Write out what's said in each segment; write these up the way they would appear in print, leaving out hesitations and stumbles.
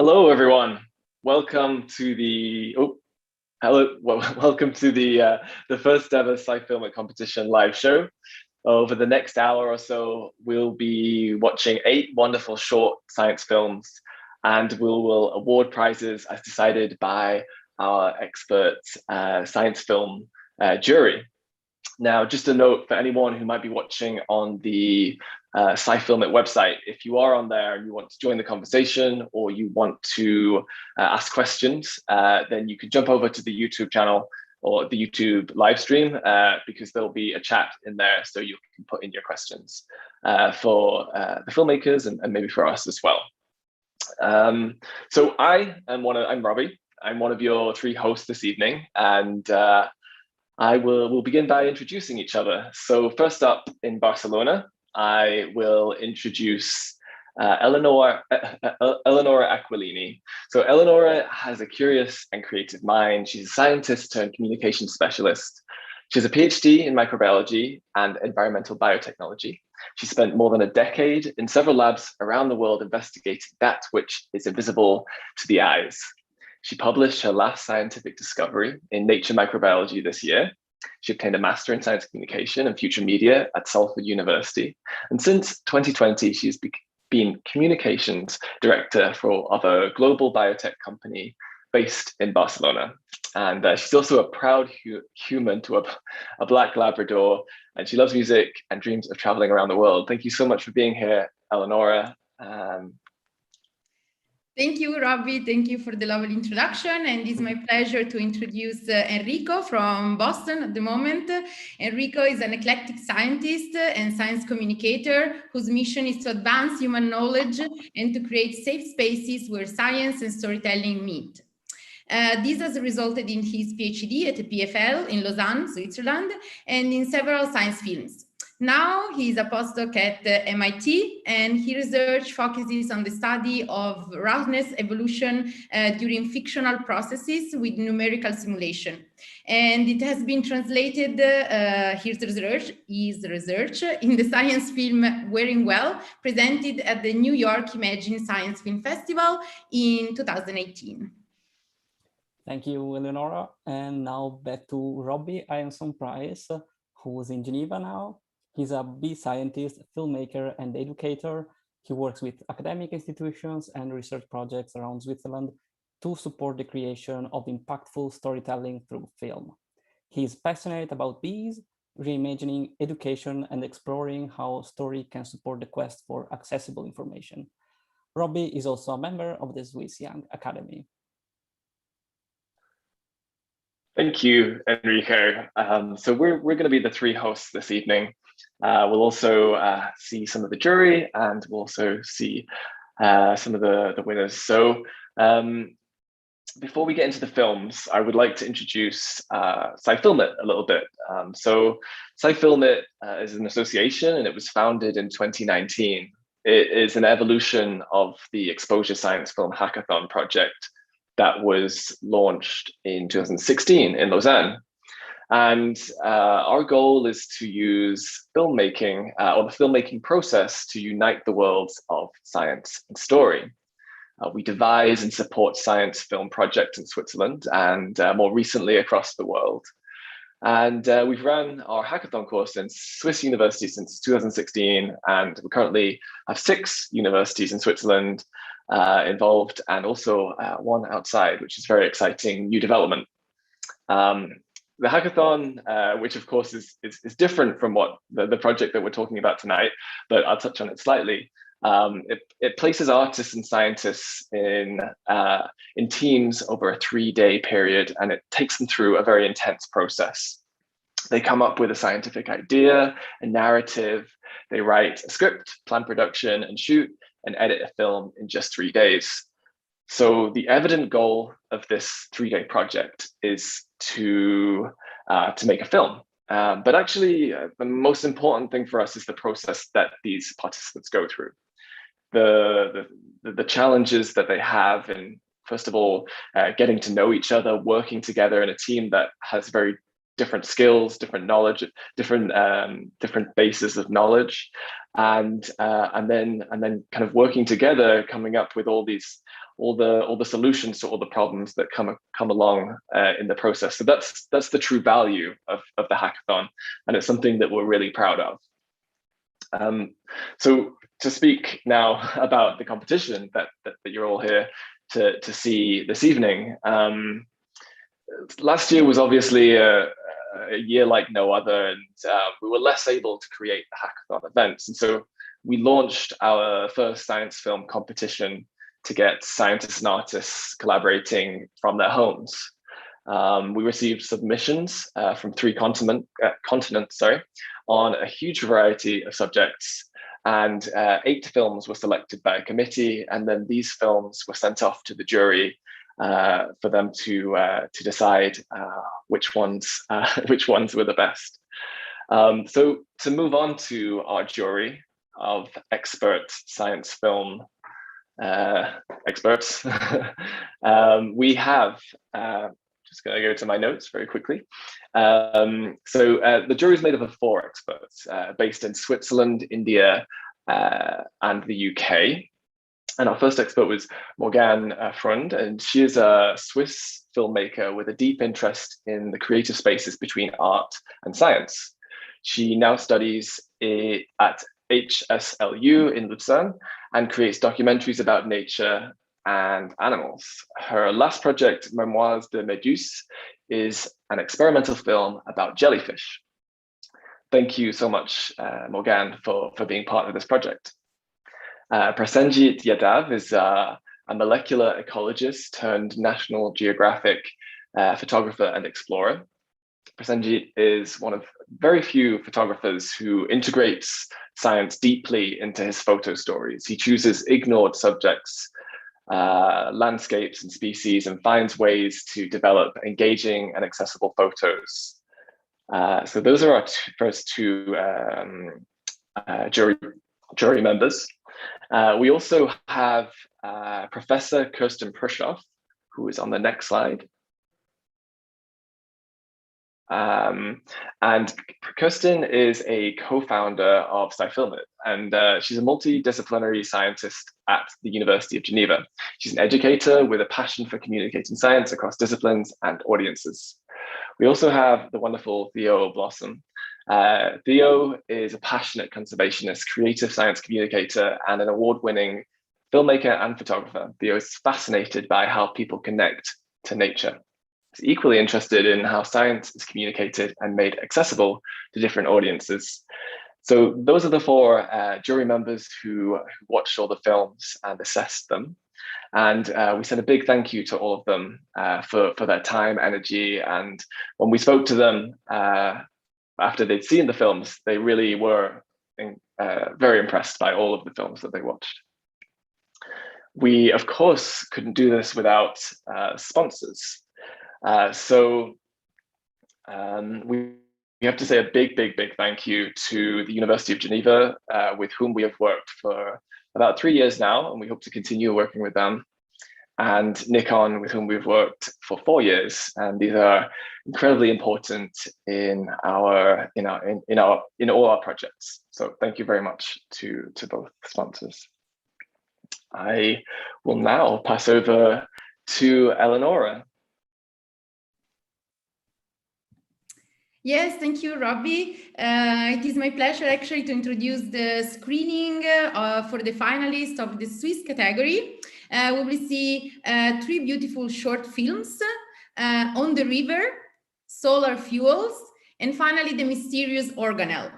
Hello, everyone. Welcome to the welcome to the first ever SciFilmIt competition live show. Over the next hour or so, we'll be watching 8 wonderful short science films, and we will award prizes as decided by our expert science film jury. Now, just a note for anyone who might be watching on the SciFilmIt website, if you are on there and you want to join the conversation or you want to ask questions, then you can jump over to the YouTube channel or the YouTube live stream because there'll be a chat in there so you can put in your questions for the filmmakers and maybe for us as well. So I'm Robbie. I'm one of your 3 hosts this evening, and we'll begin by introducing each other. So first up in Barcelona, I will introduce Eleonora Aquilini. So Eleonora has a curious and creative mind. She's a scientist turned communication specialist. She has a PhD in microbiology and environmental biotechnology. She spent more than a decade in several labs around the world investigating that which is invisible to the eyes. She published her last scientific discovery in Nature Microbiology this year. She obtained a Master in Science Communication and Future Media at Salford University. And since 2020, she's been Communications Director of a global biotech company based in Barcelona. And she's also a proud human to a Black Labrador, and she loves music and dreams of traveling around the world. Thank you so much for being here, Eleonora. Thank you, Robbie. Thank you for the lovely introduction. And it's my pleasure to introduce Enrico from Boston at the moment. Enrico is an eclectic scientist and science communicator whose mission is to advance human knowledge and to create safe spaces where science and storytelling meet. This has resulted in his PhD at the PFL in Lausanne, Switzerland, and in several science films. Now he is a postdoc at MIT, and his research focuses on the study of roughness evolution during fictional processes with numerical simulation. And it has been translated, his research in the science film Wearing Well, presented at the New York Imagine Science Film Festival in 2018. Thank you, Eleonora. And now back to Robbie Ianson-Price, who's in Geneva now. He's a bee scientist, filmmaker, and educator. He works with academic institutions and research projects around Switzerland to support the creation of impactful storytelling through film. He's passionate about bees, reimagining education, and exploring how story can support the quest for accessible information. Robbie is also a member of the Swiss Young Academy. Thank you, Enrico. So we're going to be the 3 hosts this evening. We'll also see some of the jury, and we'll also see some of the winners. So before we get into the films, I would like to introduce SciFilmIt a little bit. So SciFilmIt is an association, and it was founded in 2019. It is an evolution of the Exposure Science Film Hackathon project that was launched in 2016 in Lausanne. And our goal is to use filmmaking or the filmmaking process to unite the worlds of science and story. We devise and support science film projects in Switzerland and more recently across the world. And we've run our hackathon course in Swiss universities since 2016, and we currently have 6 universities in Switzerland involved, and also 1 outside, which is very exciting new development. The hackathon, which of course is different from what the project that we're talking about tonight, but I'll touch on it slightly. It places artists and scientists in teams over a 3-day period, and it takes them through a very intense process. They come up with a scientific idea, a narrative, they write a script, plan production, and shoot and edit a film in just 3 days. So the evident goal of this 3-day project is to make a film. But actually, the most important thing for us is the process that these participants go through. The challenges that they have in, first of all, getting to know each other, working together in a team that has very different skills, different knowledge, different bases of knowledge, and then kind of working together, coming up with all these all the solutions to all the problems that come along in the process. So that's the true value of the hackathon, and it's something that we're really proud of. So to speak now about the competition that you're all here to see this evening. Last year was obviously a year like no other, and we were less able to create the hackathon events. And so we launched our first science film competition to get scientists and artists collaborating from their homes. We received submissions from 3 continents, on a huge variety of subjects, and 8 films were selected by a committee, and then these films were sent off to the jury for them to decide which ones were the best. So to move on to our jury of expert science film experts, we have. Just going to go to my notes very quickly. The jury is made up of 4 experts based in Switzerland, India, and the UK. And our first expert was Morgane Freund, and she is a Swiss filmmaker with a deep interest in the creative spaces between art and science. She now studies at HSLU in Lucerne and creates documentaries about nature and animals. Her last project, Memoirs de Méduse, is an experimental film about jellyfish. Thank you so much, Morgane, for being part of this project. Prasenjit Yadav is a molecular ecologist turned National Geographic photographer and explorer. Prasenjit is one of very few photographers who integrates science deeply into his photo stories. He chooses ignored subjects, landscapes and species, and finds ways to develop engaging and accessible photos. So those are our first 2 jury members. We also have Professor Kirsten Prushoff, who is on the next slide. And Kirsten is a co-founder of SciFilmIt, and she's a multidisciplinary scientist at the University of Geneva. She's an educator with a passion for communicating science across disciplines and audiences. We also have the wonderful Theo Blossom. Theo is a passionate conservationist, creative science communicator, and an award-winning filmmaker and photographer. Theo is fascinated by how people connect to nature. He's equally interested in how science is communicated and made accessible to different audiences. So those are the 4 jury members who watched all the films and assessed them. And we send a big thank you to all of them for their time, energy, and when we spoke to them after they'd seen the films, they really were very impressed by all of the films that they watched. We, of course, couldn't do this without sponsors. We have to say a big thank you to the University of Geneva, with whom we have worked for about 3 years now, and we hope to continue working with them, and Nikon, with whom we've worked for 4 years, and these are incredibly important in all our projects. So thank you very much to both sponsors. I will now pass over to Eleonora. Yes, thank you, Robbie. It is my pleasure actually to introduce the screening for the finalists of the Swiss category. We will see 3 beautiful short films, On the River, Solar Fuels, and finally the mysterious organelle.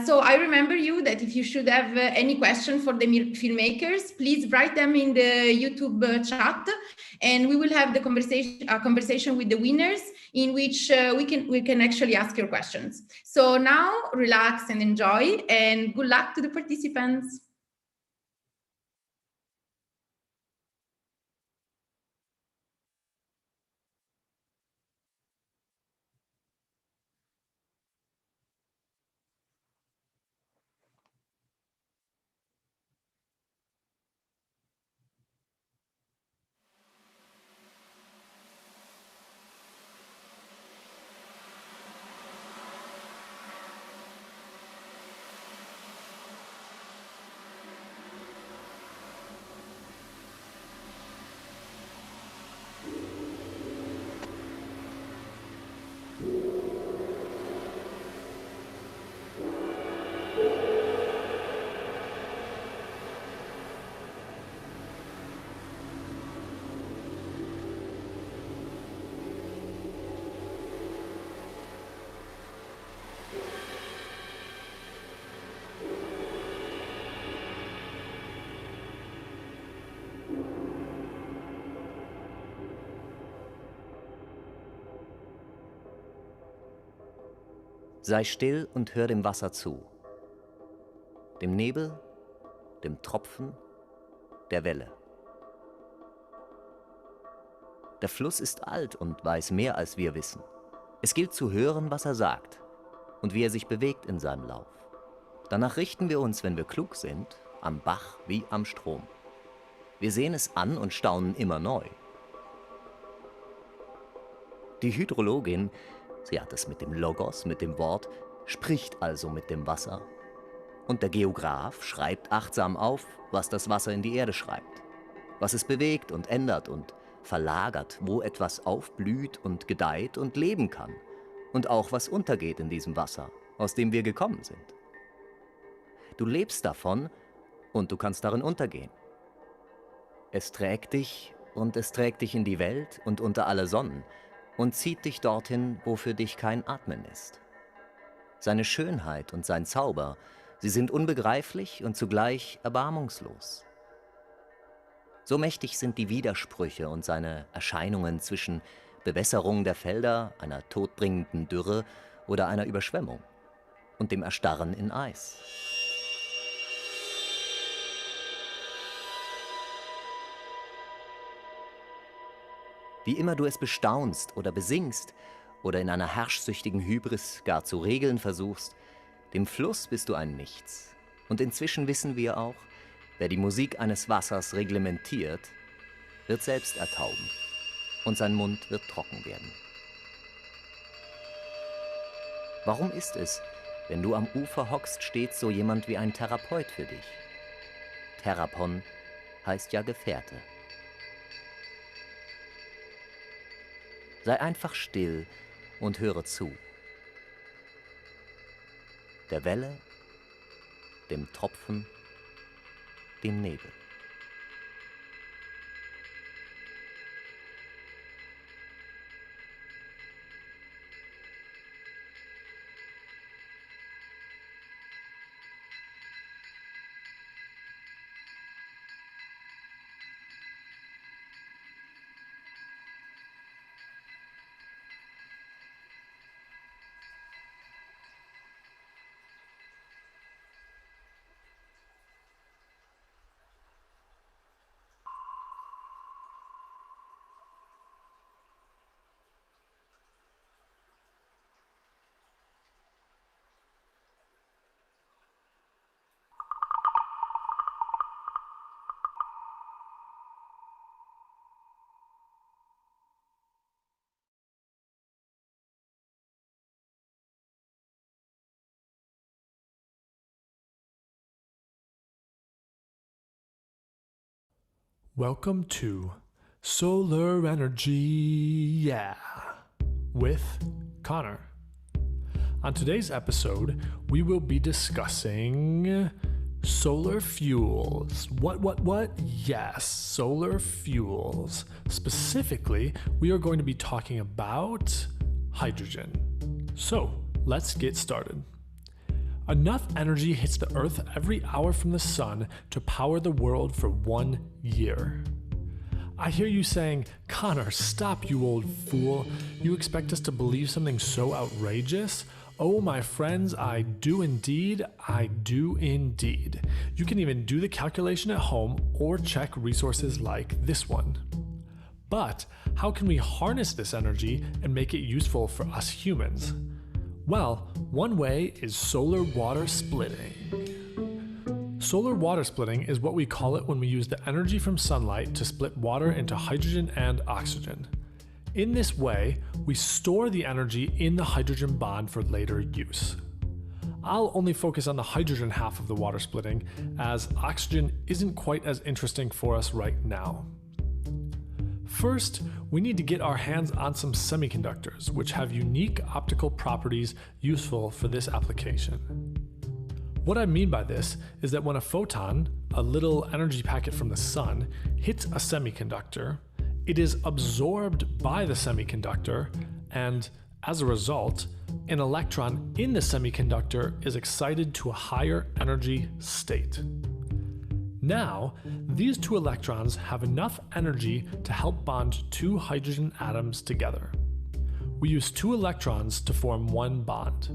So I remember you that if you should have any question for the filmmakers, please write them in the YouTube chat, and we will have the conversation with the winners in which we can actually ask your questions. So now relax and enjoy, and good luck to the participants. Sei still und hör dem Wasser zu. Dem Nebel, dem Tropfen, der Welle. Der Fluss ist alt und weiß mehr, als wir wissen. Es gilt zu hören, was er sagt und wie er sich bewegt in seinem Lauf. Danach richten wir uns, wenn wir klug sind, am Bach wie am Strom. Wir sehen es an und staunen immer neu. Die Hydrologin, sie hat es mit dem Logos, mit dem Wort, spricht also mit dem Wasser. Und der Geograph schreibt achtsam auf, was das Wasser in die Erde schreibt, was es bewegt und ändert und verlagert, wo etwas aufblüht und gedeiht und leben kann und auch was untergeht in diesem Wasser, aus dem wir gekommen sind. Du lebst davon und du kannst darin untergehen. Es trägt dich und es trägt dich in die Welt und unter alle Sonnen und zieht dich dorthin, wo für dich kein Atmen ist. Seine Schönheit und sein Zauber, sie sind unbegreiflich und zugleich erbarmungslos. So mächtig sind die Widersprüche und seine Erscheinungen zwischen Bewässerung der Felder, einer todbringenden Dürre oder einer Überschwemmung und dem Erstarren in Eis. Wie immer du es bestaunst oder besingst oder in einer herrschsüchtigen Hybris gar zu regeln versuchst, dem Fluss bist du ein Nichts. Und inzwischen wissen wir auch, wer die Musik eines Wassers reglementiert, wird selbst ertauben und sein Mund wird trocken werden. Warum ist es, wenn du am Ufer hockst, stets so jemand wie ein Therapeut für dich? Therapon heißt ja Gefährte. Sei einfach still und höre zu. Der Welle, dem Tropfen, dem Nebel. Welcome to Solar Energy, yeah, with Connor. On today's episode, we will be discussing solar fuels. What? Yes, solar fuels. Specifically, we are going to be talking about hydrogen. So, let's get started. Enough energy hits the Earth every hour from the sun to power the world for 1 year. I hear you saying, Connor, stop, you old fool. You expect us to believe something so outrageous? Oh, my friends, I do indeed. You can even do the calculation at home or check resources like this one. But how can we harness this energy and make it useful for us humans? Well, one way is solar water splitting. Solar water splitting is what we call it when we use the energy from sunlight to split water into hydrogen and oxygen. In this way, we store the energy in the hydrogen bond for later use. I'll only focus on the hydrogen half of the water splitting, as oxygen isn't quite as interesting for us right now. First, we need to get our hands on some semiconductors, which have unique optical properties useful for this application. What I mean by this is that when a photon, a little energy packet from the sun, hits a semiconductor, it is absorbed by the semiconductor, and as a result, an electron in the semiconductor is excited to a higher energy state. Now, these two electrons have enough energy to help bond two hydrogen atoms together. We use two electrons to form one bond.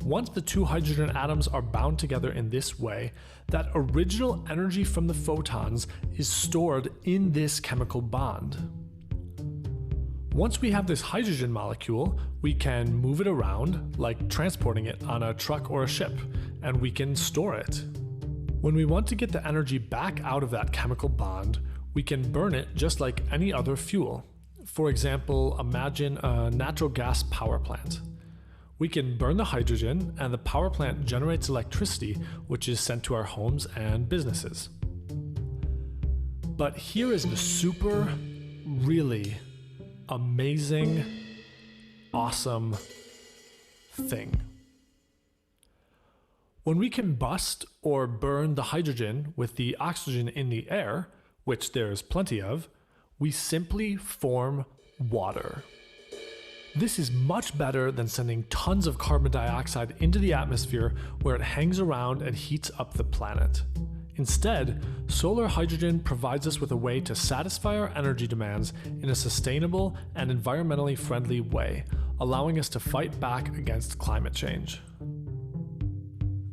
Once the two hydrogen atoms are bound together in this way, that original energy from the photons is stored in this chemical bond. Once we have this hydrogen molecule, we can move it around, like transporting it on a truck or a ship, and we can store it. When we want to get the energy back out of that chemical bond, we can burn it just like any other fuel. For example, imagine a natural gas power plant. We can burn the hydrogen and the power plant generates electricity, which is sent to our homes and businesses. But here is the super, really amazing, awesome thing. When we combust or burn the hydrogen with the oxygen in the air, which there is plenty of, we simply form water. This is much better than sending tons of carbon dioxide into the atmosphere where it hangs around and heats up the planet. Instead, solar hydrogen provides us with a way to satisfy our energy demands in a sustainable and environmentally friendly way, allowing us to fight back against climate change.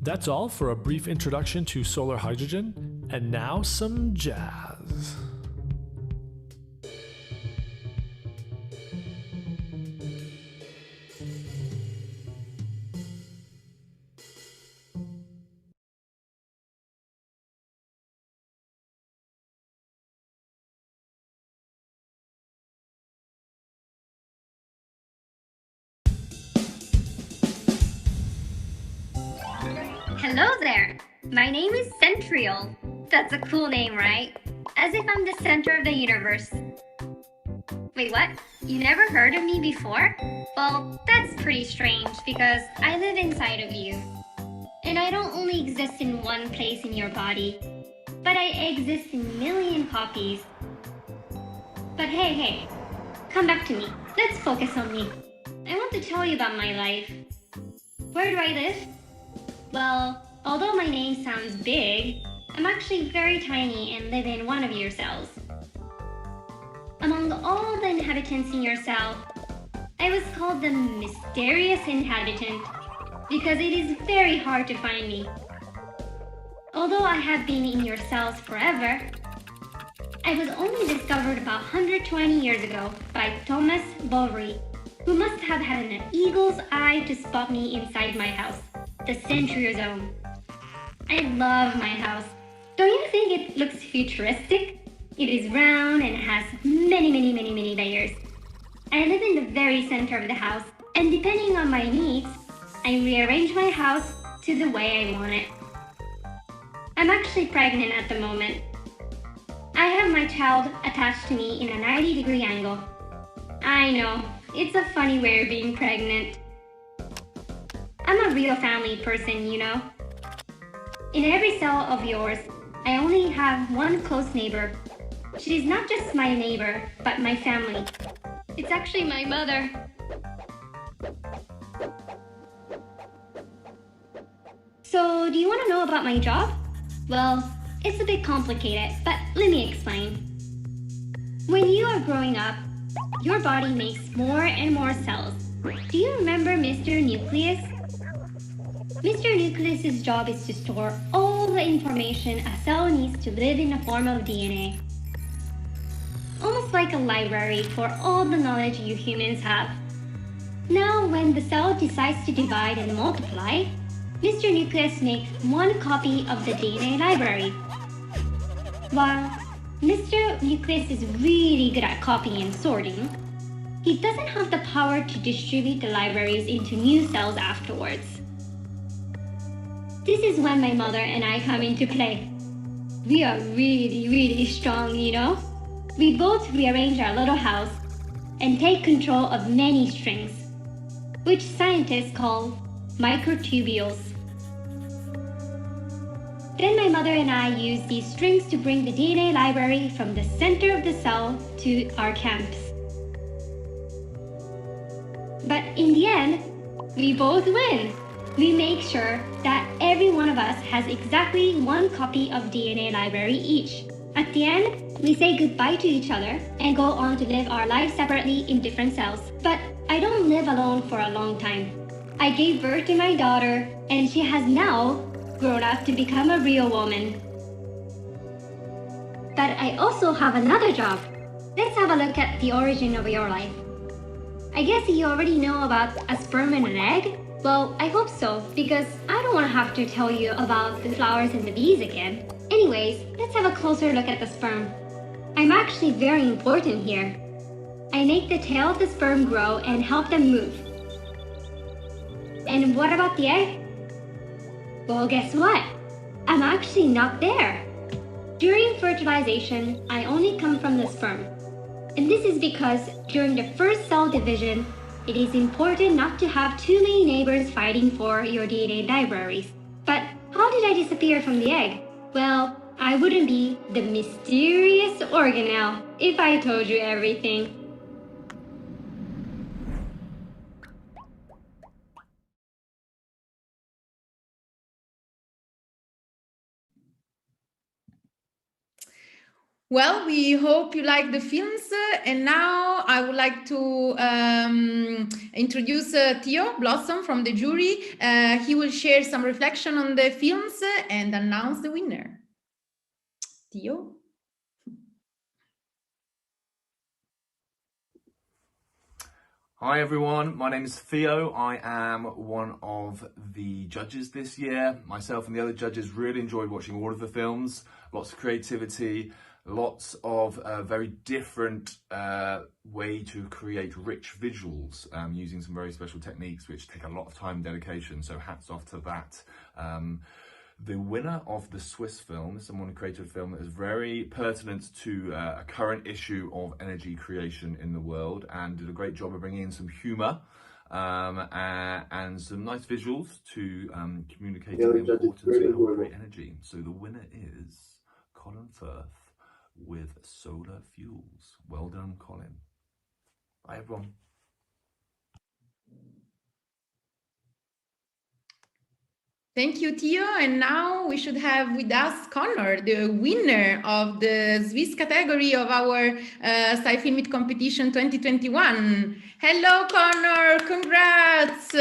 That's all for a brief introduction to solar hydrogen, and now some jazz. Hello there! My name is Centriole. That's a cool name, right? As if I'm the center of the universe. Wait, what? You never heard of me before? Well, that's pretty strange because I live inside of you. And I don't only exist in one place in your body, but I exist in a million copies. But hey, come back to me. Let's focus on me. I want to tell you about my life. Where do I live? Well, although my name sounds big, I'm actually very tiny and live in one of your cells. Among all the inhabitants in your cell, I was called the mysterious inhabitant because it is very hard to find me. Although I have been in your cells forever, I was only discovered about 120 years ago by Thomas Bovary, who must have had an eagle's eye to spot me inside my house, the Centriozone. I love my house. Don't you think it looks futuristic? It is round and has many layers. I live in the very center of the house, and depending on my needs, I rearrange my house to the way I want it. I'm actually pregnant at the moment. I have my child attached to me in a 90-degree angle. I know, it's a funny way of being pregnant. I'm a real family person, you know. In every cell of yours, I only have one close neighbor. She is not just my neighbor, but my family. It's actually my mother. So, do you want to know about my job? Well, it's a bit complicated, but let me explain. When you are growing up, your body makes more and more cells. Do you remember Mr. Nucleus? Mr. Nucleus's job is to store all the information a cell needs to live in the form of DNA. Almost like a library for all the knowledge you humans have. Now, when the cell decides to divide and multiply, Mr. Nucleus makes one copy of the DNA library. While Mr. Nucleus is really good at copying and sorting, he doesn't have the power to distribute the libraries into new cells afterwards. This is when my mother and I come into play. We are really strong, you know? We both rearrange our little house and take control of many strings, which scientists call microtubules. Then my mother and I use these strings to bring the DNA library from the center of the cell to our camps. But in the end, we both win. We make sure that every one of us has exactly one copy of DNA library each. At the end, we say goodbye to each other and go on to live our lives separately in different cells. But I don't live alone for a long time. I gave birth to my daughter, and she has now grown up to become a real woman. But I also have another job. Let's have a look at the origin of your life. I guess you already know about a sperm and an egg? Well, I hope so, because I don't want to have to tell you about the flowers and the bees again. Anyways, let's have a closer look at the sperm. I'm actually very important here. I make the tail of the sperm grow and help them move. And what about the egg? Well, guess what? I'm actually not there. During fertilization, I only come from the sperm. And this is because during the first cell division, it is important not to have too many neighbors fighting for your DNA libraries. But how did I disappear from the egg? Well, I wouldn't be the mysterious organelle if I told you everything. Well, we hope you like the films, and now I would like to introduce Theo Blossom from the jury. He will share some reflection on the films and announce the winner. Theo? Hi everyone, my name is Theo. I am one of the judges this year. Myself and the other judges really enjoyed watching all of the films. Lots of creativity, lots of very different way to create rich visuals using some very special techniques which take a lot of time and dedication, so hats off to that. The winner of the Swiss film is someone who created a film that is very pertinent to a current issue of energy creation in the world, and did a great job of bringing in some humour and some nice visuals to communicate the importance of how we create energy. So the winner is Colin Firth with Solar Fuels. Well done, Colin. Bye, everyone. Thank you, Theo. And now we should have with us Connor, the winner of the Swiss category of our SciFilmIt competition 2021. Hello, Connor. Congrats.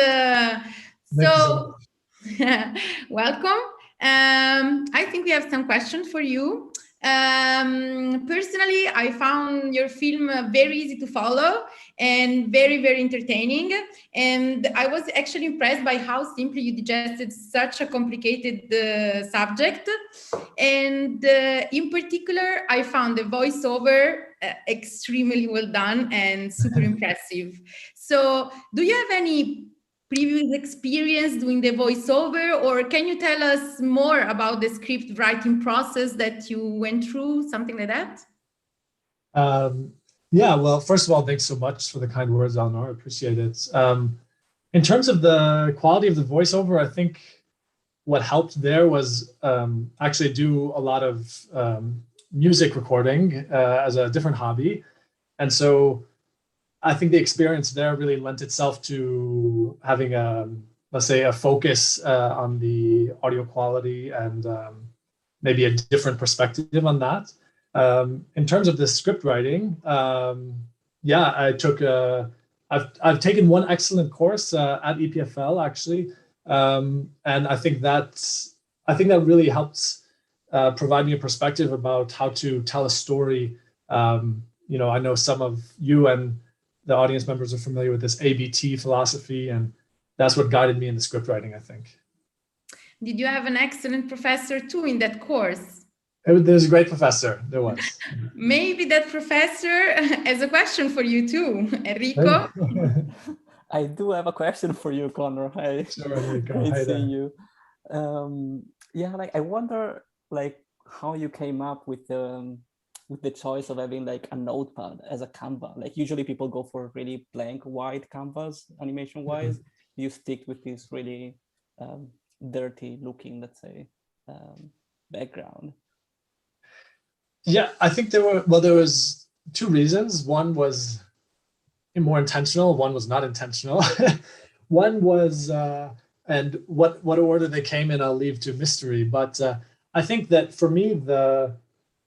Welcome. I think we have some questions for you. Personally, I found your film very easy to follow and very, very entertaining. And I was actually impressed by how simply you digested such a complicated subject. And in particular, I found the voiceover extremely well done and super impressive. So do you have any previous experience doing the voiceover, or can you tell us more about the script writing process that you went through, something like that? Yeah, well, first of all, thanks so much for the kind words, Eleanor. I appreciate it. In terms of the quality of the voiceover, I think what helped there was actually do a lot of music recording as a different hobby. And so I think the experience there really lent itself to having let's say, a focus on the audio quality and maybe a different perspective on that. In terms of the script writing, yeah, I've taken one excellent course at EPFL actually, and I think that really helped provide me a perspective about how to tell a story. You know, I know some of you and the audience members are familiar with this ABT philosophy, and that's what guided me in the script writing, I think. Did you have an excellent professor too in that course? There's a great professor, there was. Maybe that professor has a question for you too, Enrico. I do have a question for you, Connor. Hi, sure, Enrico. Great seeing you. Yeah, like I wonder, like how you came up with the choice of having like a notepad as a canvas. Like usually people go for really blank white canvas animation wise. Mm-hmm. You stick with this really dirty looking, let's say, background. Yeah, I think there was two reasons. One was more intentional, one was not intentional. One was, and what order they came in, I'll leave to mystery. But I think that for me,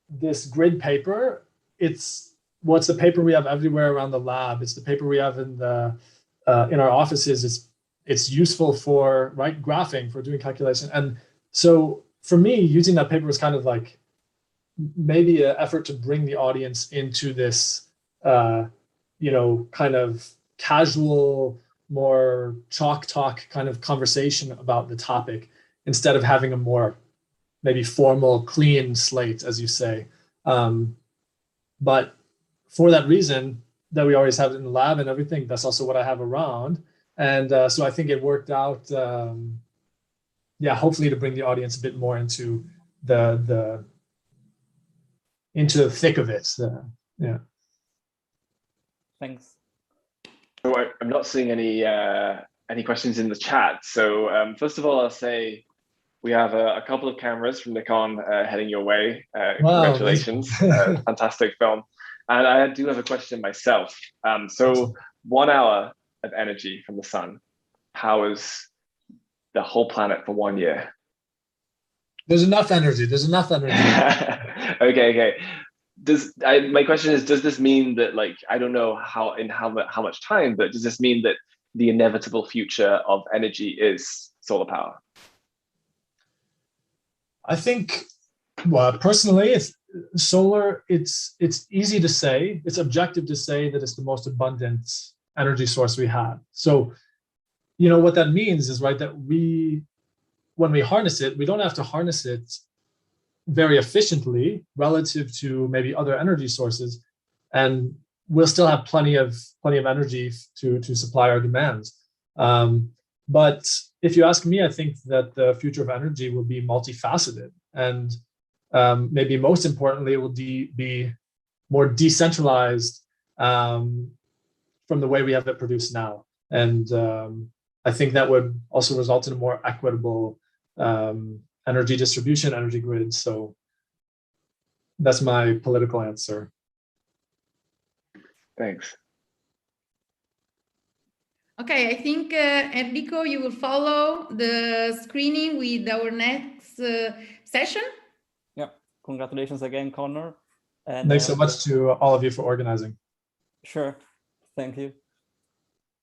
this grid paper, it's the paper we have everywhere around the lab. It's the paper we have in our offices. it's useful for graphing, for doing calculation. And so for me, using that paper was kind of like maybe an effort to bring the audience into this, kind of casual, more chalk talk kind of conversation about the topic, instead of having a more maybe formal, clean slate, as you say. But for that reason, that we always have it in the lab and everything, that's also what I have around. And so I think it worked out, hopefully to bring the audience a bit more into the thick of it. Yeah. Thanks. So I'm not seeing any questions in the chat. So Wow. first of all, I'll say we have a couple of cameras from Nikon heading your way. Congratulations, fantastic film. And I do have a question myself. So 1 hour of energy from the sun powers the whole planet for 1 year. There's enough energy. Okay. My question is, does this mean that, like, I don't know how much time, but does this mean that the inevitable future of energy is solar power? I think, well, personally, it's solar. It's easy to say. It's objective to say that it's the most abundant energy source we have. So, what that means is, right, that when we harness it, we don't have to harness it very efficiently relative to maybe other energy sources, and we'll still have plenty of energy to supply our demands. But if you ask me, I think that the future of energy will be multifaceted, and maybe most importantly, it will be more decentralized from the way we have it produced now. And I think that would also result in a more equitable energy distribution, energy grid. So that's my political answer. Thanks. Okay, I think Enrico, you will follow the screening with our next session. Yeah, congratulations again, Connor. And thanks so much to all of you for organizing. Sure, thank you.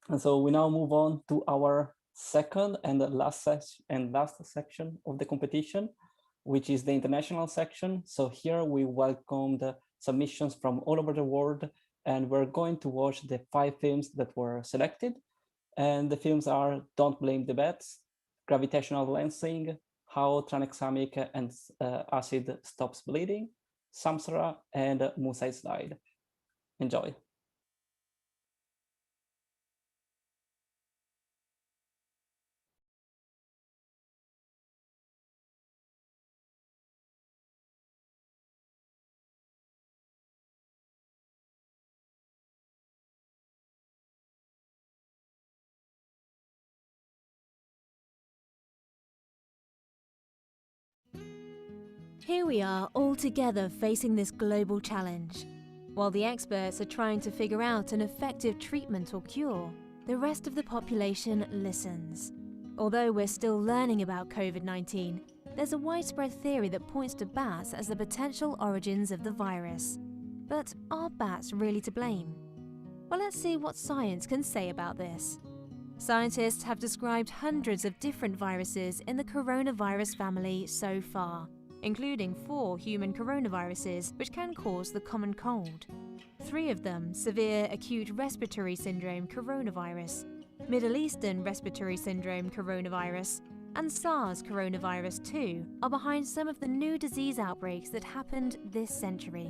And so we now move on to our second and last section of the competition, which is the international section. So here we welcomed submissions from all over the world, and we're going to watch the 5 films that were selected. And the films are Don't Blame the Bats, Gravitational Lensing, How Tranexamic and Acid Stops Bleeding, Samsara, and Moonside Slide. Enjoy. Here we are, all together facing this global challenge. While the experts are trying to figure out an effective treatment or cure, the rest of the population listens. Although we're still learning about COVID-19, there's a widespread theory that points to bats as the potential origins of the virus. But are bats really to blame? Well, let's see what science can say about this. Scientists have described hundreds of different viruses in the coronavirus family so far, including 4 human coronaviruses which can cause the common cold. 3 of them, severe acute respiratory syndrome coronavirus, Middle Eastern respiratory syndrome coronavirus, and SARS coronavirus 2, are behind some of the new disease outbreaks that happened this century.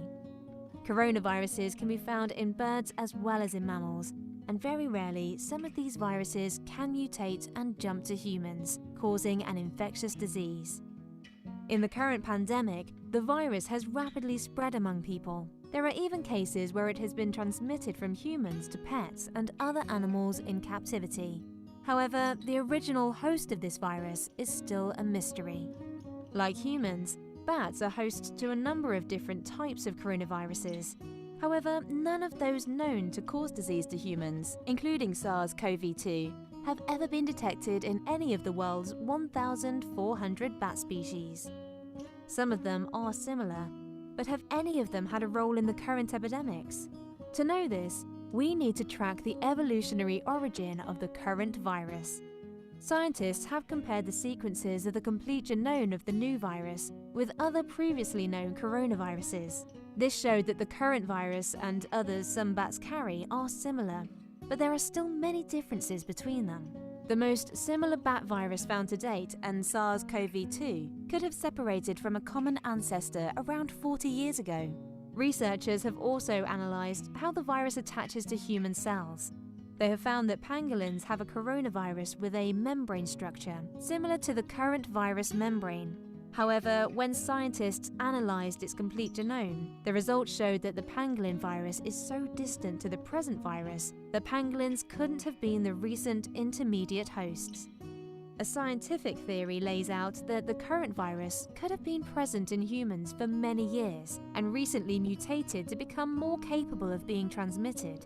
Coronaviruses can be found in birds as well as in mammals, and very rarely, some of these viruses can mutate and jump to humans, causing an infectious disease. In the current pandemic, the virus has rapidly spread among people. There are even cases where it has been transmitted from humans to pets and other animals in captivity. However, the original host of this virus is still a mystery. Like humans, bats are hosts to a number of different types of coronaviruses. However, none of those known to cause disease to humans, including SARS-CoV-2, have ever been detected in any of the world's 1,400 bat species. Some of them are similar, but have any of them had a role in the current epidemics? To know this, we need to track the evolutionary origin of the current virus. Scientists have compared the sequences of the complete genome of the new virus with other previously known coronaviruses. This showed that the current virus and others some bats carry are similar, but there are still many differences between them. The most similar bat virus found to date, and SARS-CoV-2, could have separated from a common ancestor around 40 years ago. Researchers have also analysed how the virus attaches to human cells. They have found that pangolins have a coronavirus with a membrane structure, similar to the current virus membrane. However, when scientists analysed its complete genome, the results showed that the pangolin virus is so distant to the present virus that pangolins couldn't have been the recent intermediate hosts. A scientific theory lays out that the current virus could have been present in humans for many years and recently mutated to become more capable of being transmitted.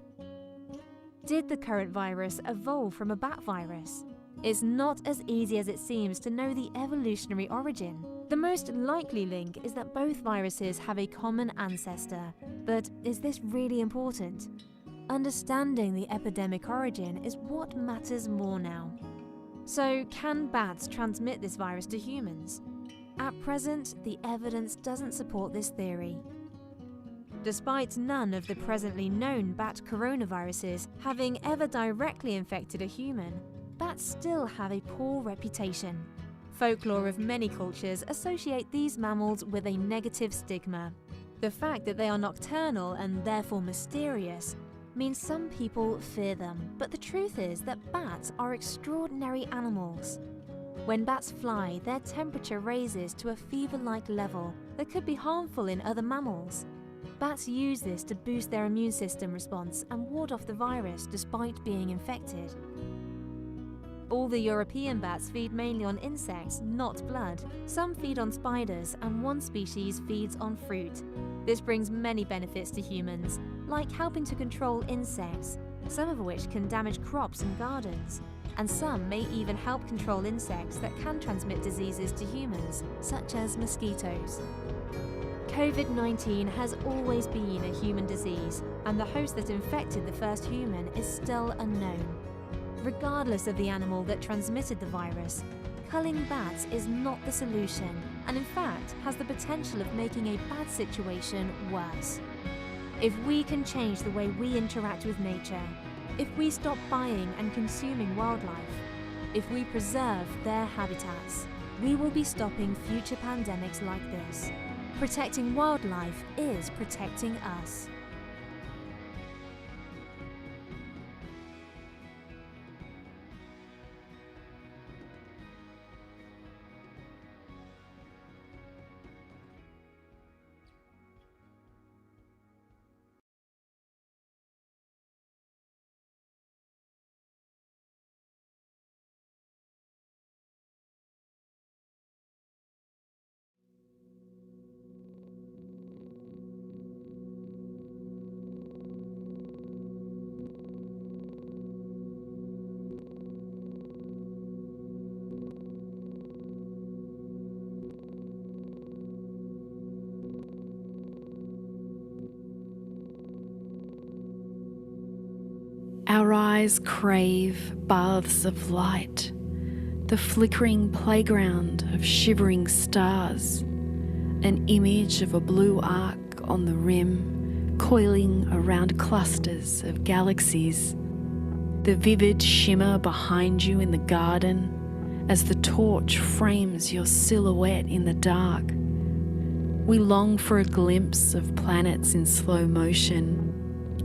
Did the current virus evolve from a bat virus? It's not as easy as it seems to know the evolutionary origin. The most likely link is that both viruses have a common ancestor, but is this really important? Understanding the epidemic origin is what matters more now. So, can bats transmit this virus to humans? At present, the evidence doesn't support this theory. Despite none of the presently known bat coronaviruses having ever directly infected a human, bats still have a poor reputation. Folklore of many cultures associate these mammals with a negative stigma. The fact that they are nocturnal and therefore mysterious means some people fear them, but the truth is that bats are extraordinary animals. When bats fly, their temperature raises to a fever-like level that could be harmful in other mammals. Bats use this to boost their immune system response and ward off the virus despite being infected. All the European bats feed mainly on insects, not blood. Some feed on spiders, and one species feeds on fruit. This brings many benefits to humans, like helping to control insects, some of which can damage crops and gardens, and some may even help control insects that can transmit diseases to humans, such as mosquitoes. COVID-19 has always been a human disease, and the host that infected the first human is still unknown. Regardless of the animal that transmitted the virus, culling bats is not the solution, and in fact has the potential of making a bad situation worse. If we can change the way we interact with nature, if we stop buying and consuming wildlife, if we preserve their habitats, we will be stopping future pandemics like this. Protecting wildlife is protecting us. Our eyes crave baths of light, the flickering playground of shivering stars, an image of a blue arc on the rim, coiling around clusters of galaxies, the vivid shimmer behind you in the garden as the torch frames your silhouette in the dark. We long for a glimpse of planets in slow motion,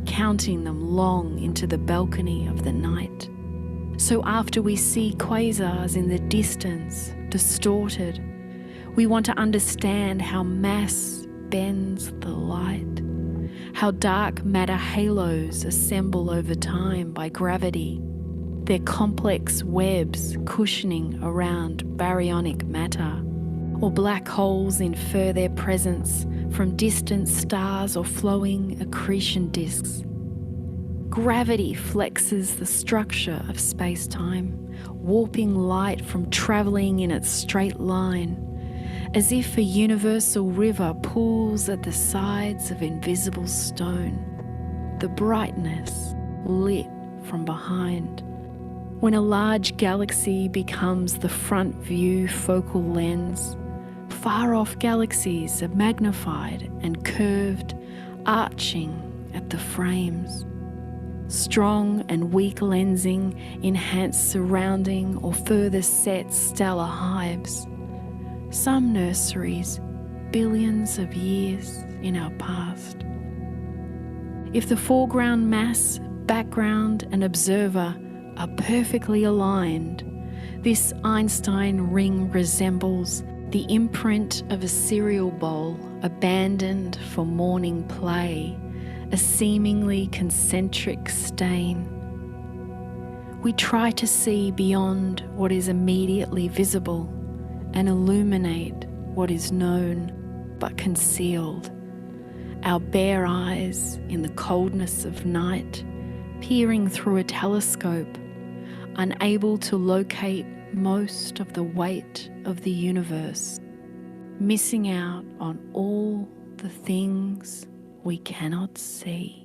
counting them long into the balcony of the night. So after we see quasars in the distance, distorted, we want to understand how mass bends the light, how dark matter halos assemble over time by gravity, their complex webs cushioning around baryonic matter, or black holes infer their presence from distant stars or flowing accretion disks. Gravity flexes the structure of space-time, warping light from travelling in its straight line, as if a universal river pools at the sides of invisible stone, the brightness lit from behind. When a large galaxy becomes the front view focal lens, far-off galaxies are magnified and curved, arching at the frames. Strong and weak lensing enhance surrounding or further set stellar hives. Some nurseries, billions of years in our past. If the foreground mass, background and observer are perfectly aligned, this Einstein ring resembles the imprint of a cereal bowl abandoned for morning play, a seemingly concentric stain. We try to see beyond what is immediately visible and illuminate what is known but concealed. Our bare eyes in the coldness of night, peering through a telescope, unable to locate most of the weight of the universe, missing out on all the things we cannot see.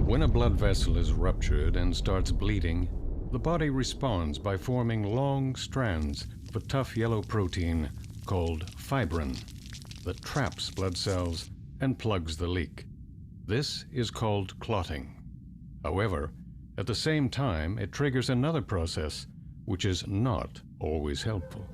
When a blood vessel is ruptured and starts bleeding, the body responds by forming long strands of a tough yellow protein called fibrin that traps blood cells and plugs the leak. This is called clotting. However, at the same time, it triggers another process which is not always helpful.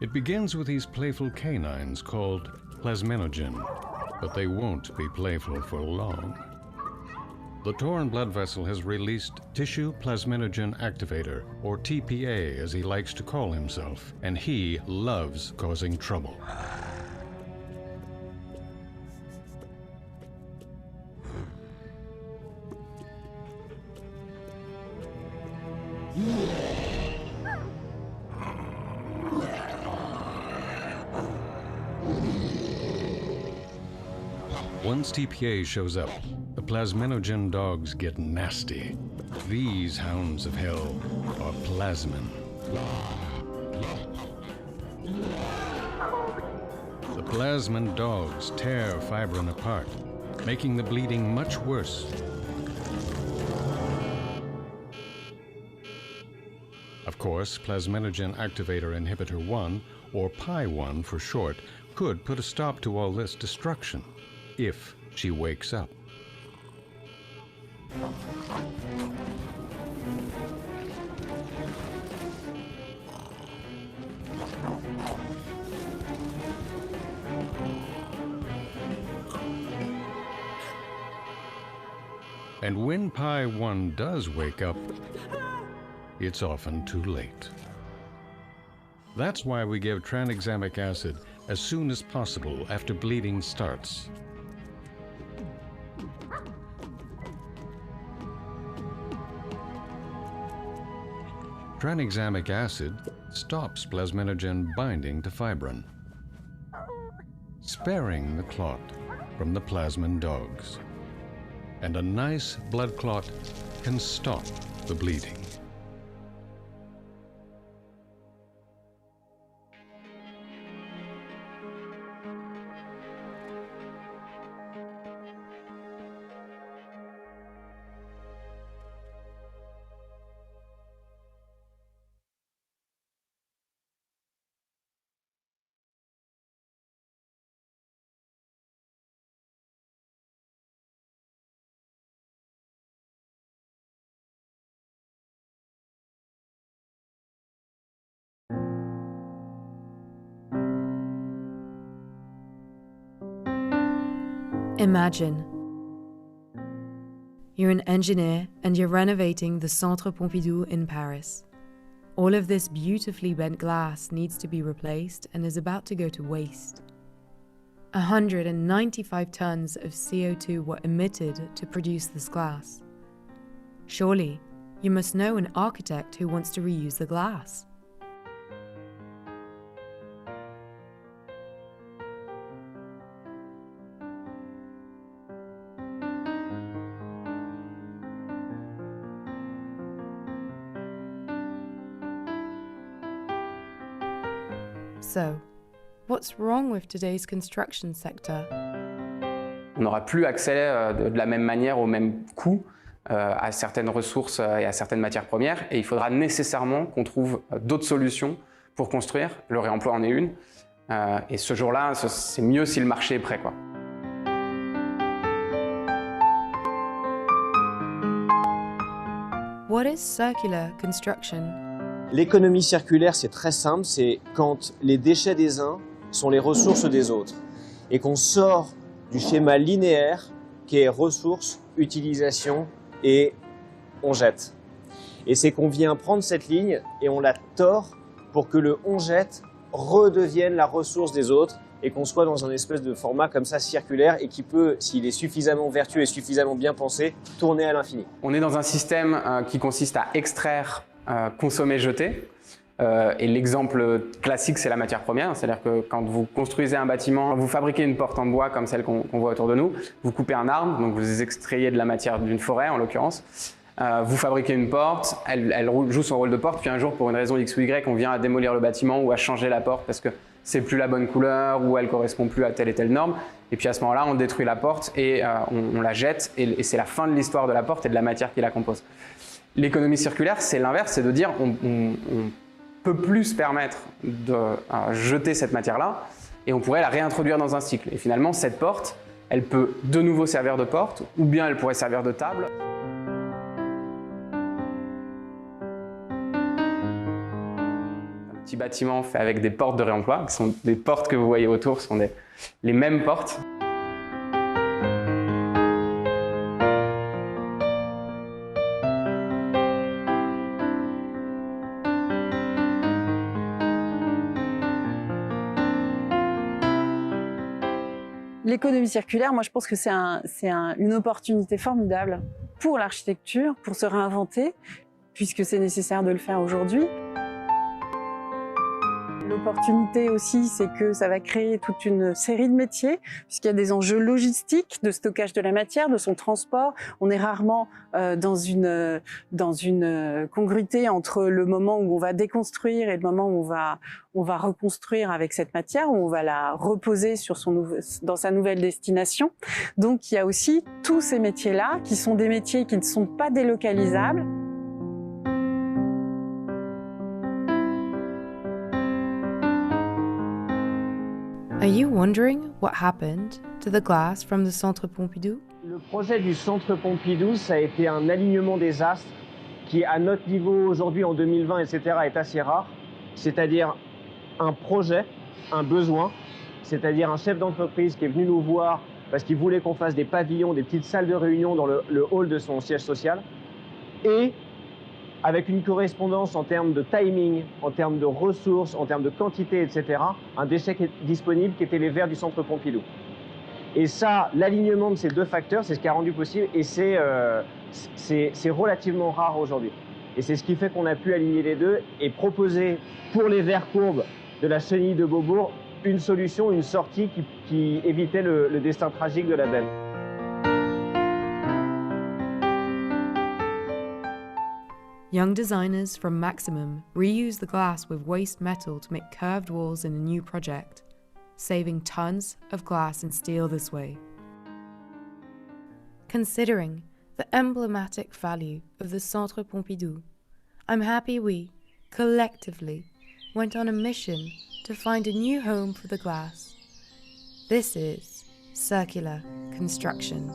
It begins with these playful canines called plasminogen, but they won't be playful for long. The torn blood vessel has released tissue plasminogen activator, or TPA as he likes to call himself, and he loves causing trouble. Once TPA shows up, the plasminogen dogs get nasty. These hounds of hell are plasmin. The plasmin dogs tear fibrin apart, making the bleeding much worse. Of course, plasminogen activator inhibitor 1, or PI1 for short, could put a stop to all this destruction, if she wakes up. And when PI1 does wake up, it's often too late. That's why we give tranexamic acid as soon as possible after bleeding starts. Tranexamic acid stops plasminogen binding to fibrin, sparing the clot from the plasmin dogs. And a nice blood clot can stop the bleeding. Imagine you're an engineer and you're renovating the Centre Pompidou in Paris. All of this beautifully bent glass needs to be replaced and is about to go to waste. 195 tons of CO2 were emitted to produce this glass. Surely, you must know an architect who wants to reuse the glass. So, what's wrong with today's construction sector? On n'aura plus accès de la même manière au même coût à certaines ressources et à certaines matières premières, et il faudra nécessairement qu'on trouve d'autres solutions pour construire. Le réemploi en est une, et ce jour-là, c'est mieux si le marché est prêt, quoi. What is circular construction? L'économie circulaire, c'est très simple, c'est quand les déchets des uns sont les ressources des autres et qu'on sort du schéma linéaire qui est ressources, utilisation et on jette. Et c'est qu'on vient prendre cette ligne et on la tord pour que le on jette redevienne la ressource des autres et qu'on soit dans un espèce de format comme ça circulaire et qui peut, s'il est suffisamment vertueux et suffisamment bien pensé, tourner à l'infini. On est dans un système qui consiste à extraire, consommer, jeter. Et l'exemple classique, c'est la matière première. C'est-à-dire que quand vous construisez un bâtiment, vous fabriquez une porte en bois comme celle qu'on voit autour de nous, vous coupez un arbre, donc vous extrayez de la matière d'une forêt en l'occurrence, vous fabriquez une porte, elle joue son rôle de porte, puis un jour pour une raison X ou Y, on vient à démolir le bâtiment ou à changer la porte parce que c'est plus la bonne couleur ou elle correspond plus à telle et telle norme. Et puis à ce moment-là, on détruit la porte et on la jette et c'est la fin de l'histoire de la porte et de la matière qui la compose. L'économie circulaire, c'est l'inverse, c'est de dire on peut plus se permettre de jeter cette matière-là et on pourrait la réintroduire dans un cycle. Et finalement, cette porte, elle peut de nouveau servir de porte ou bien elle pourrait servir de table. Un petit bâtiment fait avec des portes de réemploi, qui sont des portes que vous voyez autour, sont les mêmes portes. L'économie circulaire, moi je pense que c'est une opportunité formidable pour l'architecture, pour se réinventer, puisque c'est nécessaire de le faire aujourd'hui. L'opportunité aussi, c'est que ça va créer toute une série de métiers, puisqu'il y a des enjeux logistiques, de stockage de la matière, de son transport. On est rarement dans une congruité entre le moment où on va déconstruire et le moment où on va reconstruire avec cette matière, où on va la reposer dans sa nouvelle destination. Donc il y a aussi tous ces métiers-là, qui sont des métiers qui ne sont pas délocalisables. Are you wondering what happened to the glass from the Centre Pompidou? Le projet du Centre Pompidou, ça a été un alignement des astres qui, à notre niveau aujourd'hui, en 2020, etc., est assez rare. C'est-à-dire un projet, un besoin, c'est-à-dire un chef d'entreprise qui est venu nous voir parce qu'il voulait qu'on fasse des pavillons, des petites salles de réunion dans le hall de son siège social, et avec une correspondance en termes de timing, en termes de ressources, en termes de quantité, etc., un déchet disponible qui était les verres du Centre Pompidou. Et ça, l'alignement de ces deux facteurs, c'est ce qui a rendu possible, et c'est relativement rare aujourd'hui. Et c'est ce qui fait qu'on a pu aligner les deux et proposer pour les verres courbes de la chenille de Beaubourg une solution, une sortie qui évitait le destin tragique de la benne. Young designers from Maximum reuse the glass with waste metal to make curved walls in a new project, saving tons of glass and steel this way. Considering the emblematic value of the Centre Pompidou, I'm happy we, collectively, went on a mission to find a new home for the glass. This is circular construction.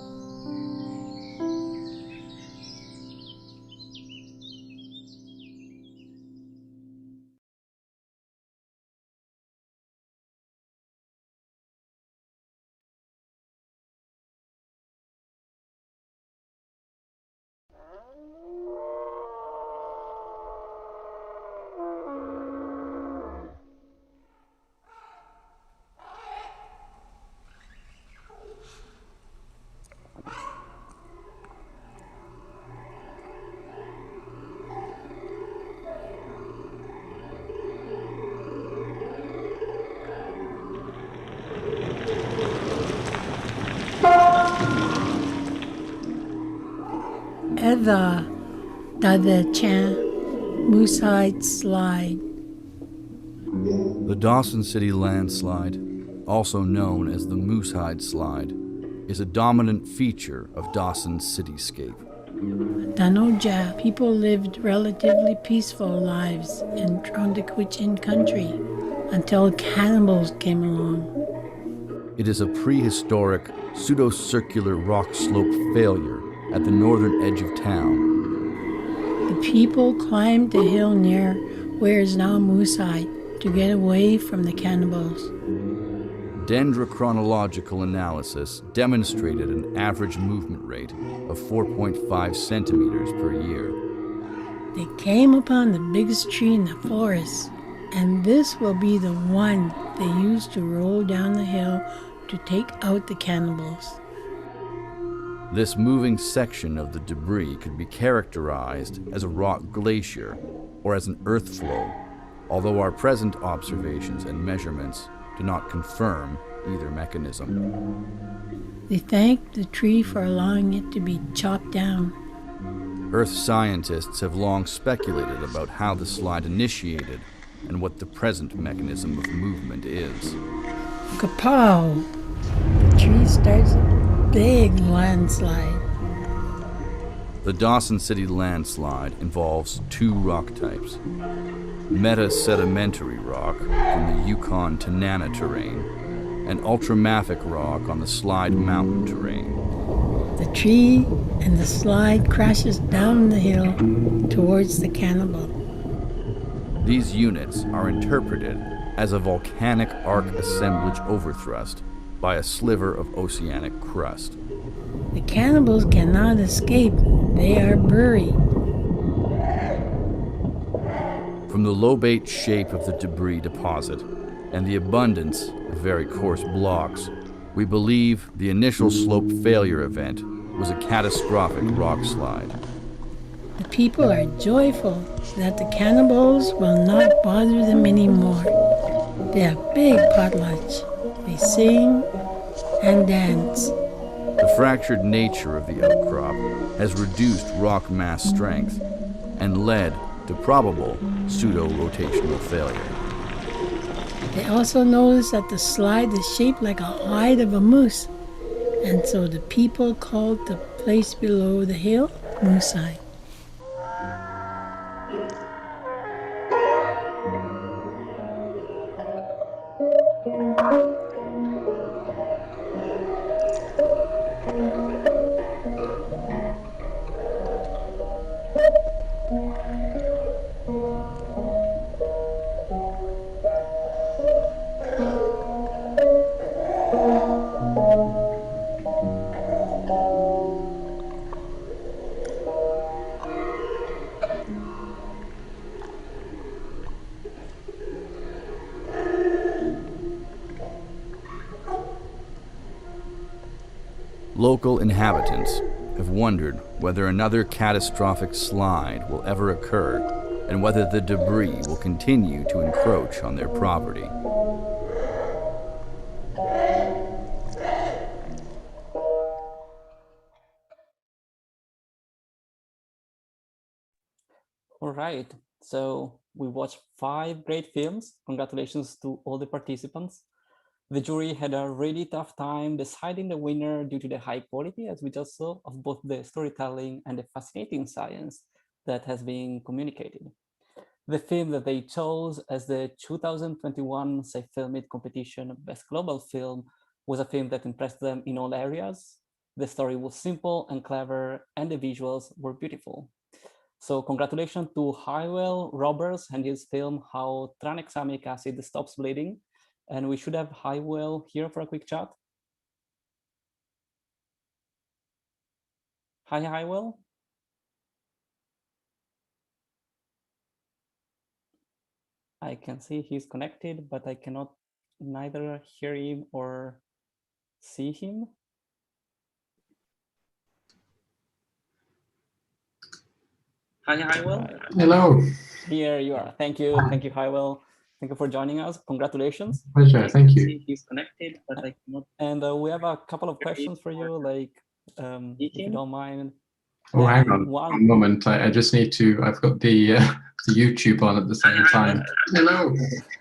Eva Davechan Moosehide Slide. The Dawson City Landslide, also known as the Moosehide Slide, is a dominant feature of Dawson's cityscape. Danoja people lived relatively peaceful lives in Trondheim country until cannibals came along. It is a prehistoric, pseudo-circular rock slope failure at the northern edge of town. The people climbed the hill near where is now Moosehide to get away from the cannibals. Dendrochronological analysis demonstrated an average movement rate of 4.5 centimeters per year. They came upon the biggest tree in the forest, and this will be the one they used to roll down the hill to take out the cannibals. This moving section of the debris could be characterized as a rock glacier or as an earth flow, although our present observations and measurements do not confirm either mechanism. They thanked the tree for allowing it to be chopped down. Earth scientists have long speculated about how the slide initiated and what the present mechanism of movement is. Kapow! The tree starts a big landslide. The Dawson City landslide involves two rock types: meta-sedimentary rock from the Yukon Tanana terrain and ultramafic rock on the Slide Mountain terrain. The tree and the slide crashes down the hill towards the cannibal. These units are interpreted as a volcanic arc assemblage overthrust by a sliver of oceanic crust. The cannibals cannot escape. They are buried. From the lobate shape of the debris deposit and the abundance of very coarse blocks, we believe the initial slope failure event was a catastrophic rock slide. The people are joyful that the cannibals will not bother them anymore. They have big potlatch. They sing and dance. The fractured nature of the outcrop has reduced rock mass strength and led to probable pseudo-rotational failure. They also notice that the slide is shaped like a hide of a moose, and so the people called the place below the hill Moosehide. Local inhabitants have wondered whether another catastrophic slide will ever occur and whether the debris will continue to encroach on their property. right, so we watched 5 great films. Congratulations to all the participants. The jury had a really tough time deciding the winner due to the high quality, as we just saw, of both the storytelling and the fascinating science that has been communicated. The film that they chose as the 2021 SciFilmIt competition Best Global Film was a film that impressed them in all areas. The story was simple and clever, and the visuals were beautiful. So congratulations to Hywell Roberts and his film How Tranexamic Acid Stops Bleeding. And we should have Hywell here for a quick chat. Hi, Hywell. I can see he's connected, but I cannot neither hear him or see him. Hi, Hywell. Right. Hello. Here you are. Thank you, Hywell. Thank you for joining us. Congratulations. Pleasure. Thank you. He's connected, but I cannot. And we have a couple of questions for you, like if you don't mind. Oh, hang on one moment. I just need to. I've got the YouTube on at the same time. Hello.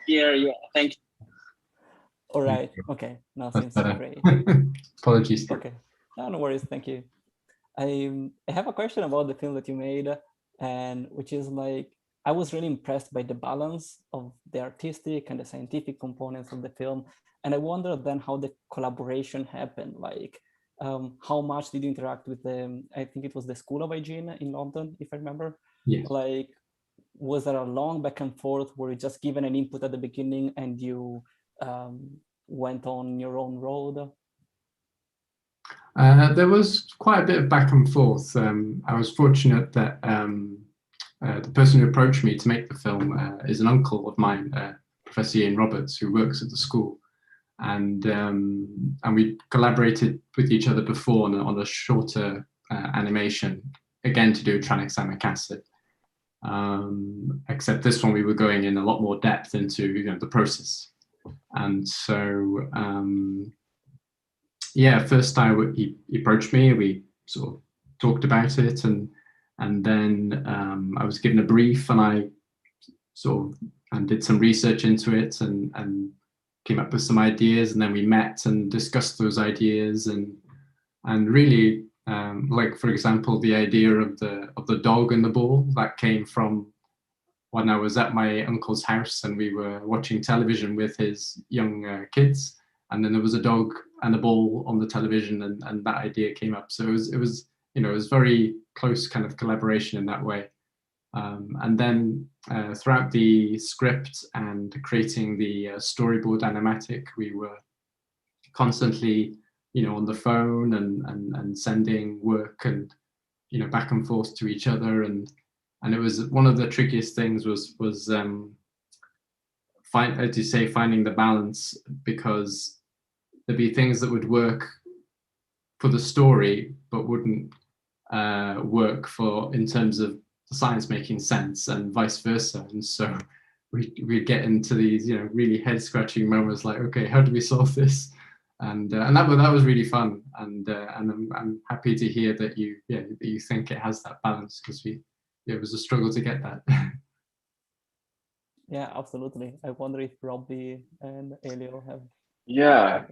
Here you are. Thank you. All right. Okay. Now seems great. Apologies. Okay. No worries. Thank you. I have a question about the film that you made, and which is like, I was really impressed by the balance of the artistic and the scientific components of the film. And I wondered then how the collaboration happened. Like, how much did you interact with I think it was the School of Hygiene in London, if I remember? Yes. Like, was there a long back and forth where you just given an input at the beginning and you went on your own road? There was quite a bit of back and forth. I was fortunate that the person who approached me to make the film is an uncle of mine, Professor Ian Roberts, who works at the school, and we collaborated with each other before on a shorter animation, again to do with tranexamic acid. Except this one we were going in a lot more depth into the process, and so yeah, first time he approached me, we sort of talked about it, and then I was given a brief, and I sort of did some research into it and came up with some ideas, and then we met and discussed those ideas, and really like, for example, the idea of the dog and the ball that came from when I was at my uncle's house and we were watching television with his young kids, and then there was a dog and a ball on the television, and that idea came up. So it was very close kind of collaboration in that way. And then throughout the script and creating the storyboard animatic, we were constantly, on the phone and sending work and, back and forth to each other. And it was one of the trickiest things was as you say, finding the balance, because there'd be things that would work for the story, but wouldn't work in terms of the science making sense, and vice versa. And so we'd get into these, really head scratching moments, like, okay, how do we solve this? And that was really fun. And I'm happy to hear that you think it has that balance, because it was a struggle to get that. Yeah, absolutely. I wonder if Robbie and Elio have. Yeah.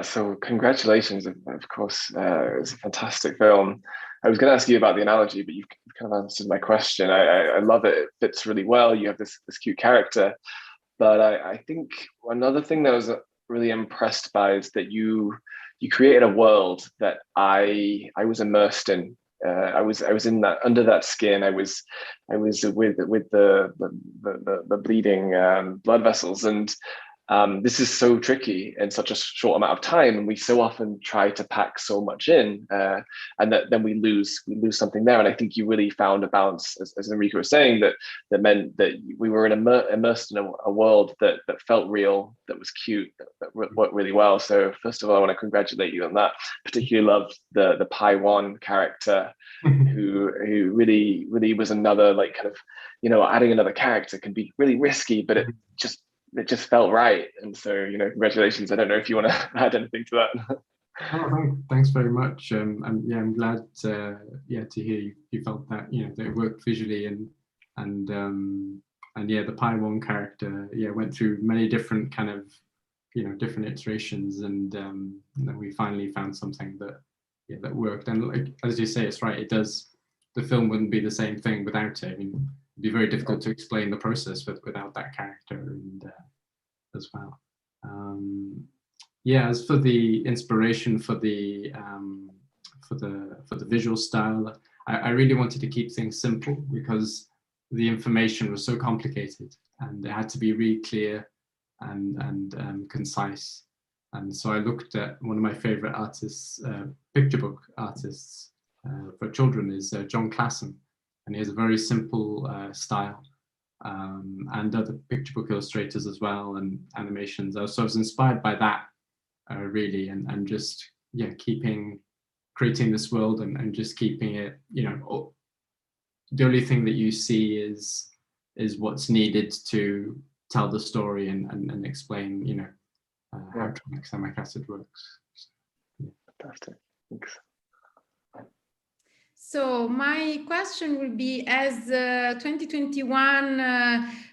So congratulations, of course. It was a fantastic film. I was going to ask you about the analogy, but you've kind of answered my question. I love it. It fits really well. You have this cute character. But I think another thing that I was really impressed by is that you created a world that I was immersed in. I was in that, under that skin. I was with the bleeding blood vessels, and this is so tricky in such a short amount of time, and we so often try to pack so much in, and then we lose something there. And I think you really found a balance, as Enrico was saying, that meant that we were immersed in a world that felt real, that was cute, that worked really well. So first of all, I want to congratulate you on that. Particularly loved the Pi 1 character, who really was another, like, kind of, adding another character can be really risky, but it just felt right. And so, congratulations. I don't know if you want to add anything to that. Oh, thanks very much. And yeah, I'm glad to hear you felt that, that it worked visually. And and yeah, the Pi 1 character, yeah, went through many different kind of, different iterations, and then we finally found something that, yeah, that worked. And like, as you say, it's right, it does, the film wouldn't be the same thing without it. I mean, it'd be very difficult to explain the process without that character, and as well. Yeah, as for the inspiration for the visual style, I really wanted to keep things simple because the information was so complicated, and it had to be really clear and concise. And so I looked at one of my favorite artists, picture book artists for children, is John Classen, and he has a very simple style, and other picture book illustrators as well, and animations. So I was inspired by that, really, and just, yeah, creating this world and just keeping it, the only thing that you see is what's needed to tell the story and explain, how tranexamic acid works. Yeah. Fantastic. Thanks. So my question will be, as 2021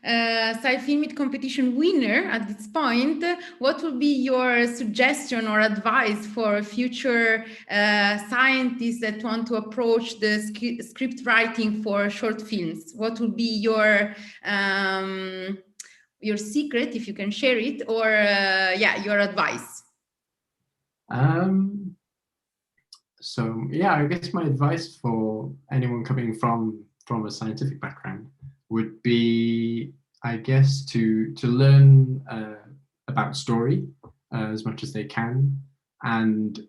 SciFilmIt competition winner at this point, what will be your suggestion or advice for future scientists that want to approach the script writing for short films? What will be your secret, if you can share it, or your advice? So yeah, I guess my advice for anyone coming from a scientific background would be, I guess, to learn about story as much as they can, and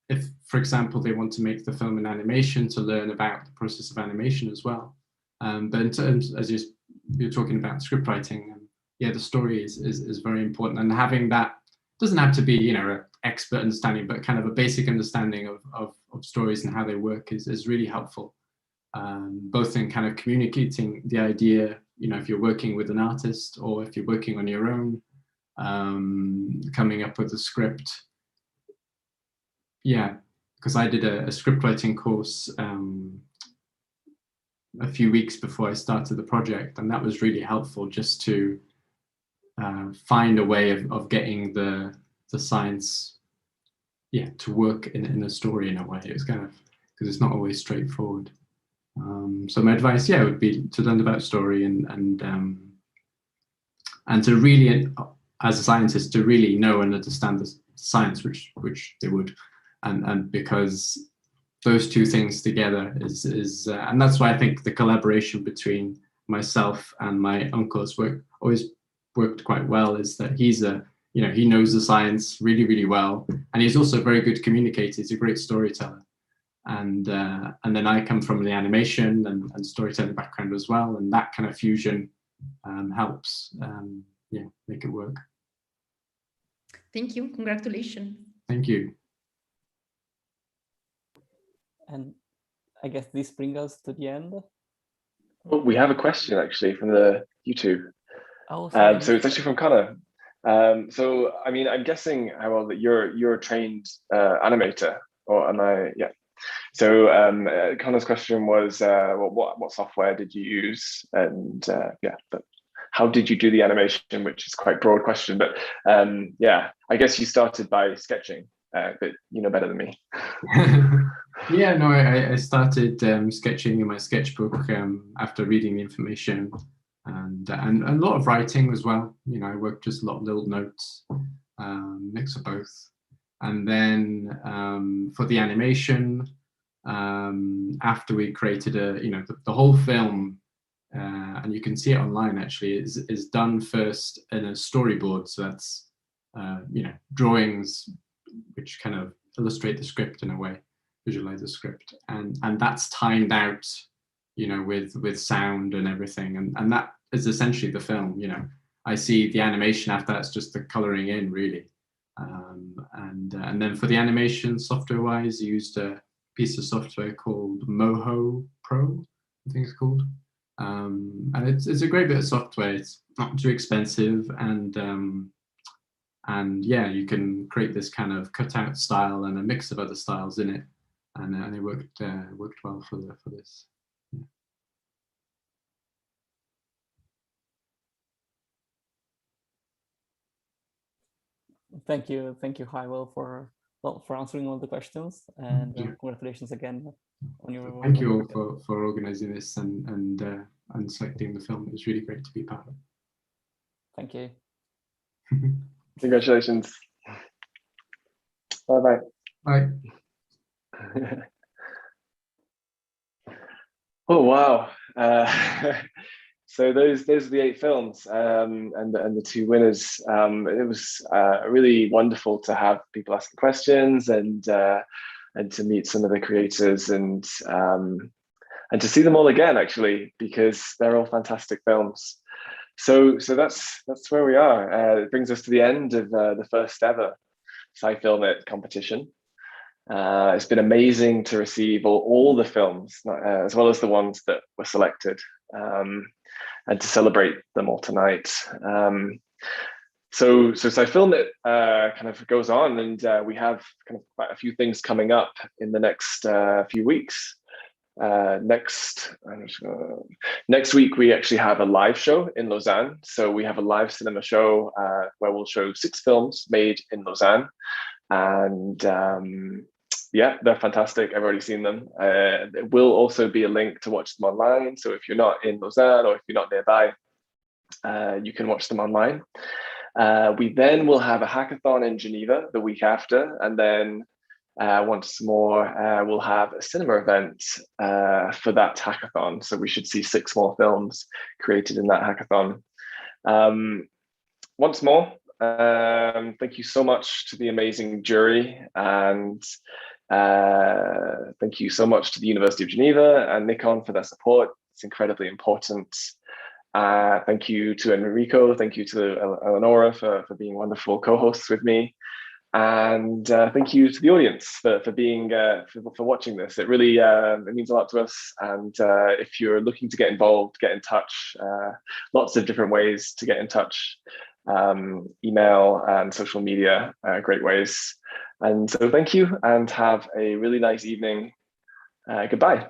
if, for example, they want to make the film in animation, to learn about the process of animation as well. But in terms, as you're talking about script writing, yeah, the story is very important, and having that doesn't have to be, an expert understanding, but kind of a basic understanding of stories and how they work is really helpful, both in kind of communicating the idea, if you're working with an artist or if you're working on your own, coming up with a script. Yeah, because I did a script writing course a few weeks before I started the project, and that was really helpful just to find a way of getting the science, to work in a story in a way. It's kind of, because it's not always straightforward. So my advice, would be to learn about story and to really, as a scientist, to really know and understand the science, which they would, and because those two things together is and that's why I think the collaboration between myself and my uncle has always worked quite well, is that he's he knows the science really, really well, and he's also a very good communicator. He's a great storyteller, and then I come from the animation and storytelling background as well, and that kind of fusion helps make it work. Thank you. Congratulations. Thank you. And I guess this brings us to the end. Oh, we have a question actually from the YouTube. Oh, so it's actually from Connor. So I mean, I'm guessing, Harold, that you're a trained animator, or am I? Yeah. So Connor's question was, what software did you use, and but how did you do the animation? Which is quite a broad question, but I guess you started by sketching, but you know better than me. Yeah, no, I started sketching in my sketchbook after reading the information, and a lot of writing as well. I worked just a lot of little notes, mix of both. And then for the animation, after we created the whole film, and you can see it online actually, is done first in a storyboard. So that's drawings which kind of illustrate the script in a way, visualize the script, and that's timed out, with sound and everything, and that is essentially the film. I see the animation after that's just the coloring in, really. And then for the animation software wise, I used a piece of software called Moho Pro, I think it's called, and it's a great bit of software. It's not too expensive, and you can create this kind of cutout style and a mix of other styles in it, and it worked well for this. Thank you, Hywell, for answering all the questions, and congratulations again on your. Thank you all for organising this and selecting the film. It was really great to be part of. Thank you. Congratulations. Bye-bye. Bye. Oh wow! So those are the 8 films and the 2 winners. It was really wonderful to have people asking questions and to meet some of the creators and to see them all again, actually, because they're all fantastic films. So that's where we are. It brings us to the end of the first ever SciFilmIt competition. It's been amazing to receive all the films, as well as the ones that were selected, and to celebrate them all tonight. So SciFilmIt kind of goes on, and we have kind of quite a few things coming up in the next few weeks. Next week, we actually have a live show in Lausanne. So we have a live cinema show where we'll show 6 films made in Lausanne. And yeah, they're fantastic. I've already seen them. There will also be a link to watch them online. So if you're not in Lausanne or if you're not nearby, you can watch them online. We then will have a hackathon in Geneva the week after. And then once more, we'll have a cinema event for that hackathon. So we should see 6 more films created in that hackathon. Once more, thank you so much to the amazing jury, and thank you so much to the University of Geneva and Nikon for their support. It's incredibly important. Thank you to Enrico, thank you to Eleonora for being wonderful co-hosts with me. And thank you to the audience for being for watching this. It really it means a lot to us. And if you're looking to get involved, get in touch. Lots of different ways to get in touch. Email and social media, great ways. And so thank you, and have a really nice evening. Goodbye.